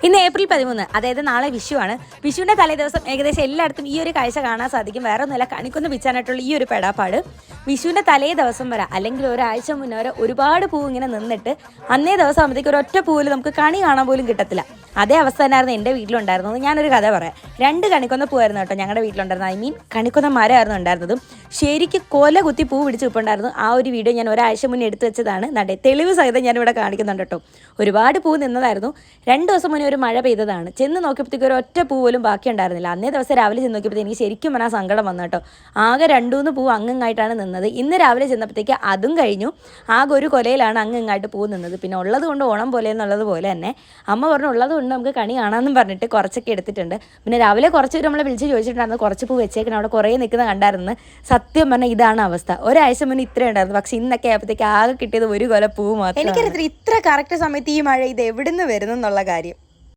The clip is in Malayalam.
ഇന്ന് ഏപ്രിൽ 13, അതായത് നാളെ വിഷുവാണ്. വിഷുവിൻ്റെ തലേ ദിവസം ഏകദേശം എല്ലായിടത്തും ഈ ഒരു കാഴ്ച കാണാൻ സാധിക്കും. വേറെ ഒന്നുമല്ല, കണിക്കൊന്ന് പിച്ചാനായിട്ടുള്ള ഈ ഒരു പെടാപ്പാട്. വിഷുവിൻ്റെ തലേ ദിവസം വരെ അല്ലെങ്കിൽ ഒരാഴ്ച മുന്നേ വരെ ഒരുപാട് പൂവ് ഇങ്ങനെ നിന്നിട്ട് അന്നേ ദിവസം ആകുമ്പോഴത്തേക്ക് ഒരൊറ്റ പൂവിൽ നമുക്ക് കണി കാണാൻ പോലും കിട്ടത്തില്ല. അതേ അവസ്ഥ തന്നെയായിരുന്നു എൻ്റെ വീട്ടിലുണ്ടായിരുന്നത്. ഞാനൊരു കഥ പറയാം. 2 കണിക്കൊന്ന പൂവായിരുന്നു കേട്ടോ ഞങ്ങളുടെ വീട്ടിലുണ്ടായിരുന്നത്. കണിക്കൊന്ന മരമായിരുന്നു ഉണ്ടായിരുന്നതും. ശരിക്ക് കൊല കുത്തി പൂ പിടിച്ച് നിൽപ്പുണ്ടായിരുന്നു. ആ ഒരു വീഡിയോ ഞാൻ ഒരാഴ്ച മുന്നേ എടുത്തു വെച്ചതാണ്. തെളിവ് സഹിതം ഞാനിവിടെ കാണിക്കുന്നുണ്ട് കേട്ടോ. ഒരുപാട് പൂ നിന്നതായിരുന്നു. 2 ദിവസം മുന്നേ ഒരു മഴ പെയ്തതാണ്. ചെന്ന് നോക്കിയപ്പോഴത്തേക്ക് ഒരു ഒറ്റ പൂ പോലും ബാക്കി ഉണ്ടായിരുന്നില്ല. അന്നേ ദിവസം രാവിലെ ചെന്ന് നോക്കിയപ്പോഴത്തേക്ക് എനിക്ക് ശരിക്കും പറഞ്ഞാൽ സങ്കടം വന്നു കേട്ടോ. ആകെ 2-3 പൂ അങ്ങായിട്ടാണ് നിന്നത്. ഇന്ന് രാവിലെ ചെന്നപ്പോഴത്തേക്ക് അതും കഴിഞ്ഞു. ആകെ ഒരു കൊലയിലാണ് അങ്ങായിട്ട് പൂ നിന്നത്. പിന്നെ ഉള്ളത് കൊണ്ട് ഓണം പോലെ എന്നുള്ളത് പോലെ തന്നെ അമ്മ പറഞ്ഞു ഉള്ളത് കൊണ്ട് നമുക്ക് കണി കാണാമെന്നും പറഞ്ഞിട്ട് കുറച്ചൊക്കെ എടുത്തിട്ടുണ്ട്. പിന്നെ രാവിലെ കുറച്ച് പേര് നമ്മളെ വിളിച്ച് ചോദിച്ചിട്ടുണ്ടായിരുന്നു കുറച്ച് പൂ വെച്ചേക്കണം അവിടെ കുറേ നിൽക്കുന്ന കണ്ടായിരുന്നു. സത്യം പറഞ്ഞാൽ ഇതാണ് അവസ്ഥ. ഒരാഴ്ച മുന്നേ ഇത്രയും ഉണ്ടായിരുന്നു. പക്ഷെ ഇന്നൊക്കെ ആയപ്പോഴത്തേക്ക് ആകെ കിട്ടിയത് ഒരു കൊല പൂ മാത്രം. എനിക്കറിയത്തില്ല ഇത്ര കറക്റ്റ് സമയത്ത് ഈ മഴ ഇത് എവിടുന്ന് വരുന്നു എന്നുള്ള കാര്യം.